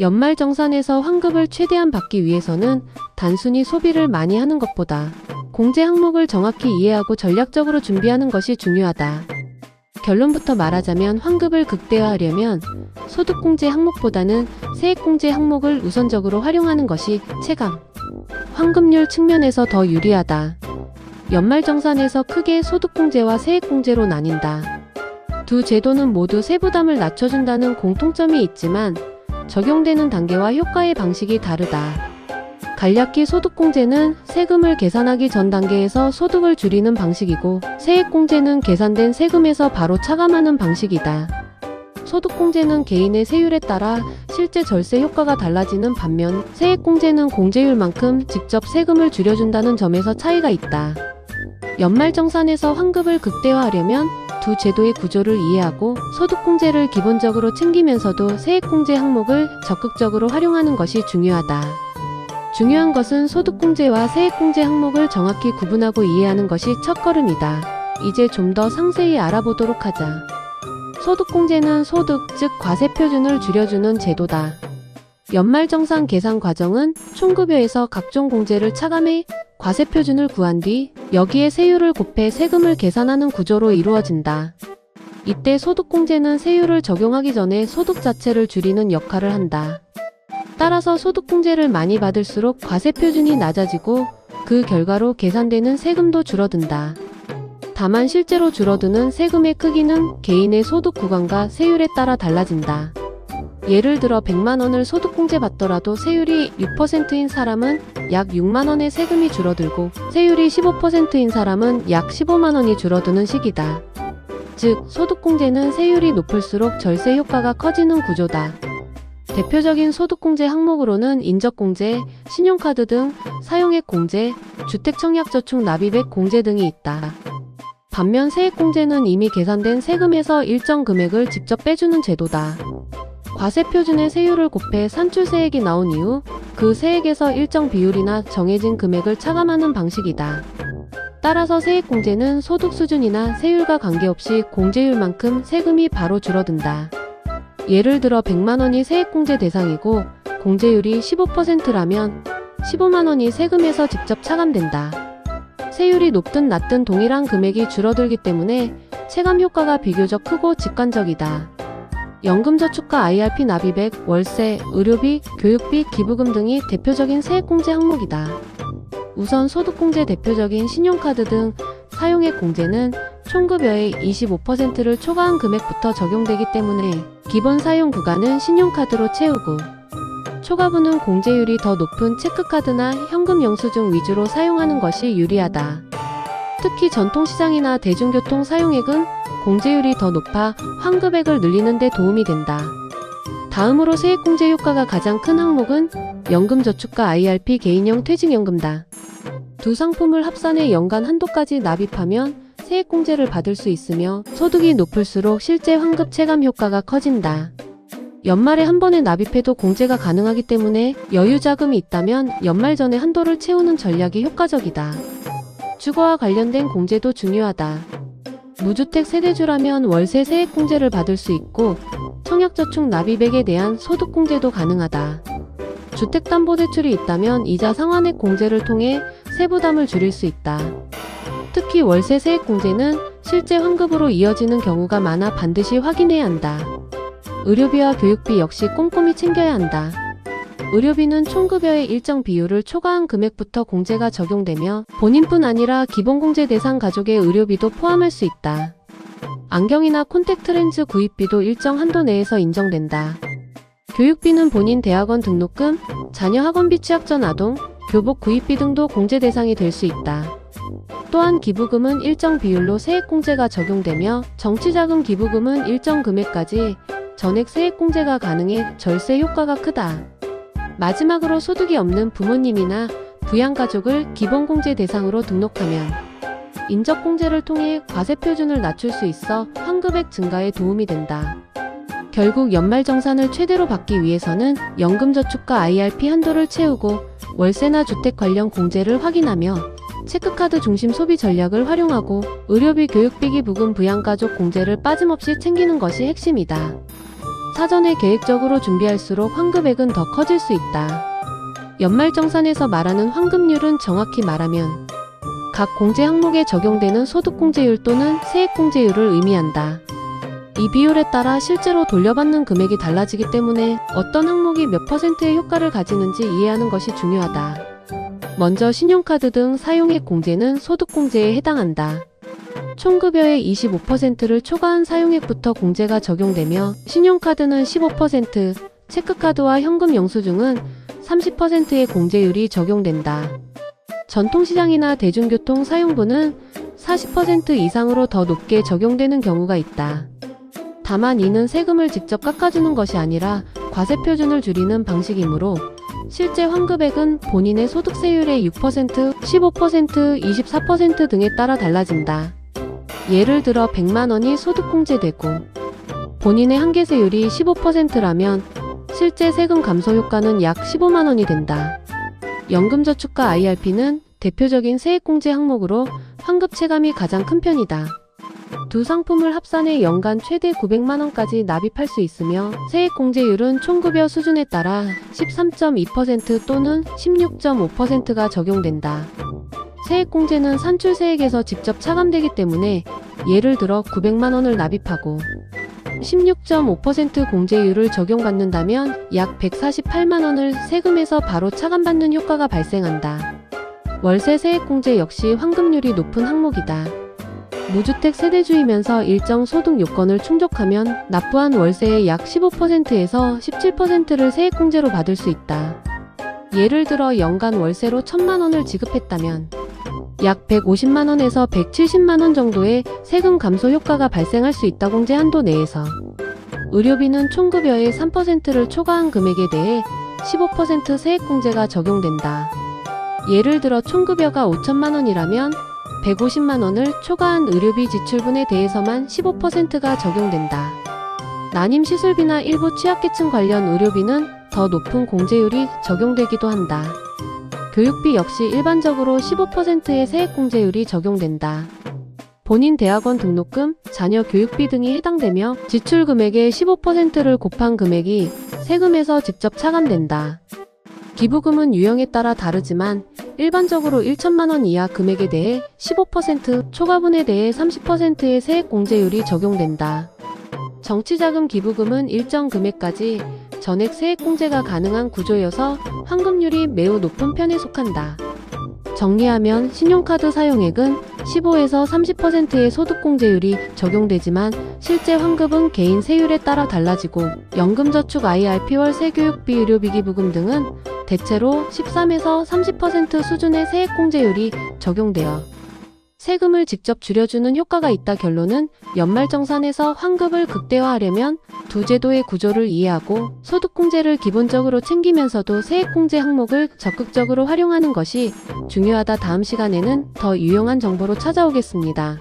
연말정산에서 환급을 최대한 받기 위해서는 단순히 소비를 많이 하는 것보다 공제 항목을 정확히 이해하고 전략적으로 준비하는 것이 중요하다. 결론부터 말하자면 환급을 극대화하려면 소득공제 항목보다는 세액공제 항목을 우선적으로 활용하는 것이 체감, 환급률 측면에서 더 유리하다. 연말정산에서 크게 소득공제와 세액공제로 나뉜다. 두 제도는 모두 세부담을 낮춰준다는 공통점이 있지만 적용되는 단계와 효과의 방식이 다르다. 간략히 소득공제는 세금을 계산하기 전 단계에서 소득을 줄이는 방식이고, 세액공제는 계산된 세금에서 바로 차감하는 방식이다. 소득공제는 개인의 세율에 따라 실제 절세 효과가 달라지는 반면, 세액공제는 공제율만큼 직접 세금을 줄여준다는 점에서 차이가 있다. 연말정산에서 환급을 극대화하려면 두 제도의 구조를 이해하고 소득공제를 기본적으로 챙기면서도 세액공제 항목을 적극적으로 활용하는 것이 중요하다. 중요한 것은 소득공제와 세액공제 항목을 정확히 구분하고 이해하는 것이 첫걸음이다. 이제 좀 더 상세히 알아보도록 하자. 소득공제는 소득, 즉 과세표준을 줄여주는 제도다. 연말정산 계산 과정은 총급여에서 각종 공제를 차감해 과세표준을 구한 뒤 여기에 세율을 곱해 세금을 계산하는 구조로 이루어진다. 이때 소득공제는 세율을 적용하기 전에 소득 자체를 줄이는 역할을 한다. 따라서 소득공제를 많이 받을수록 과세표준이 낮아지고 그 결과로 계산되는 세금도 줄어든다. 다만 실제로 줄어드는 세금의 크기는 개인의 소득 구간과 세율에 따라 달라진다. 예를 들어 100만원을 소득공제 받더라도 세율이 6%인 사람은 약 6만원의 세금이 줄어들고, 세율이 15%인 사람은 약 15만원이 줄어드는 식이다. 즉, 소득공제는 세율이 높을수록 절세 효과가 커지는 구조다. 대표적인 소득공제 항목으로는 인적공제, 신용카드 등 사용액 공제, 주택청약저축 납입액 공제 등이 있다. 반면 세액공제는 이미 계산된 세금에서 일정 금액을 직접 빼주는 제도다. 과세표준의 세율을 곱해 산출세액이 나온 이후 그 세액에서 일정 비율이나 정해진 금액을 차감하는 방식이다. 따라서 세액공제는 소득 수준이나 세율과 관계없이 공제율만큼 세금이 바로 줄어든다. 예를 들어 100만원이 세액공제 대상이고 공제율이 15%라면 15만원이 세금에서 직접 차감된다. 세율이 높든 낮든 동일한 금액이 줄어들기 때문에 체감 효과가 비교적 크고 직관적이다. 연금저축과 IRP 납입액, 월세, 의료비, 교육비, 기부금 등이 대표적인 세액공제 항목이다. 우선 소득공제 대표적인 신용카드 등 사용액 공제는 총급여의 25%를 초과한 금액부터 적용되기 때문에 기본 사용 구간은 신용카드로 채우고, 초과분은 공제율이 더 높은 체크카드나 현금 영수증 위주로 사용하는 것이 유리하다. 특히 전통시장이나 대중교통 사용액은 공제율이 더 높아 환급액을 늘리는 데 도움이 된다. 다음으로 세액공제 효과가 가장 큰 항목은 연금저축과 IRP 개인형 퇴직연금다. 두 상품을 합산해 연간 한도까지 납입하면 세액공제를 받을 수 있으며, 소득이 높을수록 실제 환급 체감 효과가 커진다. 연말에 한 번에 납입해도 공제가 가능하기 때문에 여유자금이 있다면 연말 전에 한도를 채우는 전략이 효과적이다. 주거와 관련된 공제도 중요하다. 무주택 세대주라면 월세 세액공제를 받을 수 있고, 청약저축 납입액에 대한 소득공제도 가능하다. 주택담보대출이 있다면 이자 상환액 공제를 통해 세부담을 줄일 수 있다. 특히 월세 세액공제는 실제 환급으로 이어지는 경우가 많아 반드시 확인해야 한다. 의료비와 교육비 역시 꼼꼼히 챙겨야 한다. 의료비는 총급여의 일정 비율을 초과한 금액부터 공제가 적용되며 본인뿐 아니라 기본공제 대상 가족의 의료비도 포함할 수 있다. 안경이나 콘택트렌즈 구입비도 일정 한도 내에서 인정된다. 교육비는 본인 대학원 등록금, 자녀 학원비 취학 전 아동, 교복 구입비 등도 공제 대상이 될 수 있다. 또한 기부금은 일정 비율로 세액공제가 적용되며, 정치자금 기부금은 일정 금액까지 전액 세액공제가 가능해 절세 효과가 크다. 마지막으로 소득이 없는 부모님이나 부양가족을 기본공제 대상으로 등록하면 인적공제를 통해 과세표준을 낮출 수 있어 환급액 증가에 도움이 된다. 결국 연말정산을 최대로 받기 위해서는 연금저축과 IRP 한도를 채우고 월세나 주택 관련 공제를 확인하며 체크카드 중심 소비 전략을 활용하고 의료비, 교육비, 기부금, 부양가족 공제를 빠짐없이 챙기는 것이 핵심이다. 사전에 계획적으로 준비할수록 환급액은 더 커질 수 있다. 연말정산에서 말하는 환급률은 정확히 말하면 각 공제 항목에 적용되는 소득공제율 또는 세액공제율을 의미한다. 이 비율에 따라 실제로 돌려받는 금액이 달라지기 때문에 어떤 항목이 몇 %의 효과를 가지는지 이해하는 것이 중요하다. 먼저 신용카드 등 사용액 공제는 소득공제에 해당한다. 총급여의 25%를 초과한 사용액부터 공제가 적용되며 신용카드는 15%, 체크카드와 현금 영수증은 30%의 공제율이 적용된다. 전통시장이나 대중교통 사용부는 40% 이상으로 더 높게 적용되는 경우가 있다. 다만 이는 세금을 직접 깎아주는 것이 아니라 과세표준을 줄이는 방식이므로 실제 환급액은 본인의 소득세율의 6%, 15%, 24% 등에 따라 달라진다. 예를 들어 100만원이 소득공제되고 본인의 한계세율이 15%라면 실제 세금 감소 효과는 약 15만원이 된다. 연금저축과 IRP는 대표적인 세액공제 항목으로 환급 체감이 가장 큰 편이다. 두 상품을 합산해 연간 최대 900만원까지 납입할 수 있으며 세액공제율은 총급여 수준에 따라 13.2% 또는 16.5%가 적용된다. 세액공제는 산출세액에서 직접 차감되기 때문에 예를 들어 900만원을 납입하고 16.5% 공제율을 적용받는다면 약 148만원을 세금에서 바로 차감받는 효과가 발생한다. 월세 세액공제 역시 환급률이 높은 항목이다. 무주택 세대주이면서 일정 소득 요건을 충족하면 납부한 월세의 약 15%에서 17%를 세액공제로 받을 수 있다. 예를 들어 연간 월세로 1000만원을 지급했다면 약 150만원에서 170만원 정도의 세금 감소 효과가 발생할 수 있다. 공제 한도 내에서 의료비는 총급여의 3%를 초과한 금액에 대해 15% 세액공제가 적용된다. 예를 들어 총급여가 5천만원이라면 150만원을 초과한 의료비 지출분에 대해서만 15%가 적용된다. 난임시술비나 일부 취약계층 관련 의료비는 더 높은 공제율이 적용되기도 한다. 교육비 역시 일반적으로 15%의 세액공제율이 적용된다. 본인 대학원 등록금, 자녀 교육비 등이 해당되며 지출 금액의 15%를 곱한 금액이 세금에서 직접 차감된다. 기부금은 유형에 따라 다르지만 일반적으로 1천만원 이하 금액에 대해 15%, 초과분에 대해 30%의 세액공제율이 적용된다. 정치자금 기부금은 일정 금액까지 전액 세액공제가 가능한 구조여서 환급률이 매우 높은 편에 속한다. 정리하면 신용카드 사용액은 15에서 30%의 소득공제율이 적용되지만 실제 환급은 개인 세율에 따라 달라지고 연금저축 IRP 월세 교육비 의료비 기부금 등은 대체로 13에서 30% 수준의 세액공제율이 적용되어 세금을 직접 줄여주는 효과가 있다. 결론은 연말정산에서 환급을 극대화하려면 두 제도의 구조를 이해하고 소득공제를 기본적으로 챙기면서도 세액공제 항목을 적극적으로 활용하는 것이 중요하다. 다음 시간에는 더 유용한 정보로 찾아오겠습니다.